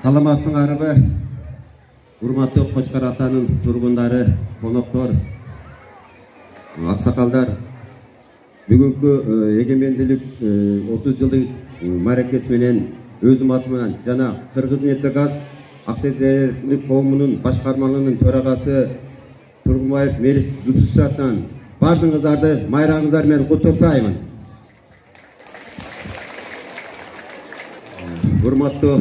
Саламатсыңарбы, урматтуу Кочкор атанын тургундары, коноктор, аксакалдар. Бүгүнкү эгемендүүлүк 30 жылдык маракес менен өзүм атыман жана Кыргыз-Нефтегаз акционерлик коомунун башкармалыгынын төрагасы Тургунбаев Мелис Зутушатынан бардыгыңыздарды майраңыздар менен куттуктаймын. Урматтуу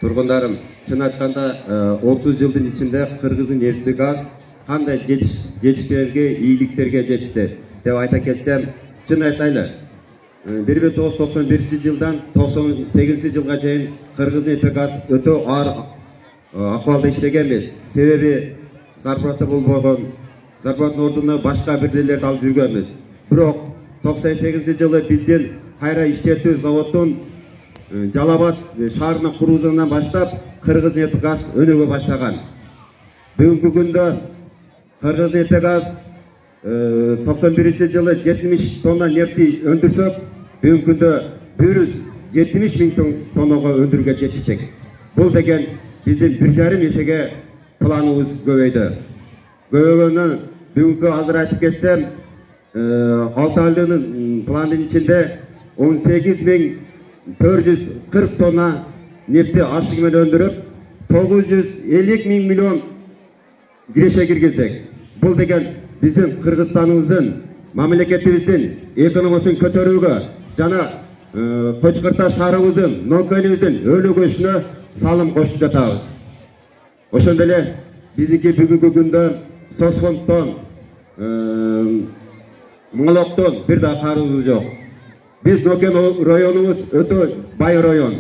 тургундарым, чын айтканда 30 жылдын ичинде Кыргыз-Нефтегаз кандай жетиштерге, ийгиликтерге жетишти деп айта кетсем, чын айтайлы. 1991 жылдан 98 жылга чейин Кыргыз-Нефтегаз өтө аар акыбалда иштеген эмес. Себеби зарплата болбогон, зарплатанын ордуна башка бирделерди алып жүргөнбүз. Бирок 98 жылы биздин кайра иштетүү заводдун Жалабат шаарына курууунан баштап Кыргыз-Нефтегаз өнүгө баштаган. Бүгүнкү күндө Кыргыз-Нефтегаз 91 жылы 70 тонна нефти өндүрсөк, бүгүнкү күндө 170 миң тоннага өндүрүүгө жетиштик. Бул деген биздин 1,5 эсеге планыбыз көбөйдү. Көбөйгөндөн бүгүнкү азыр айтып кетсем, 6 айлдын пландын ичинде 18.440 тонна нефти ашык менен өндүрүп, 950 миллион киреше киргиздик. Бул деген биздин Кыргызстаныбыздын, мамлекетибиздин экономикасын көтөрүүгө жана Кочкорто шаарыбыздын, нокелибиздин өөлөгөшүнө салым кошуп жатабыз. Ошондой эле биздики бүгүнкү күндө Сосфонддон, Молоктон бир да карызыбыз жок. Biz Noken rayonumuz öte bay rayon.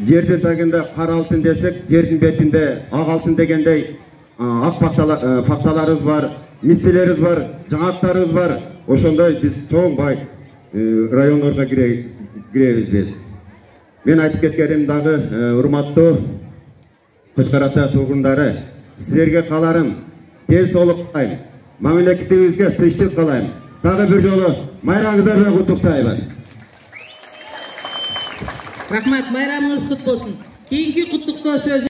Жердин тагында кара алтын десек, жердин бетинде ак алтын дегендей ак факталарыбыз бар, мисселерибиз бар, жаңактарыбыз бар. Ошондой биз чоң бай райондорго киребиз биз. Мен айтып кеткеним дагы, урматтуу Кочкор ата тургундары, силерге кааларым тез соолук каалайм, мамлекетибизге тынчтык каалайм. Тағы бір жолы майраңыздар менен куттуктаймын. Рахмат, майрамыңыз кут болсын. Кейинки куттуктоо сөзү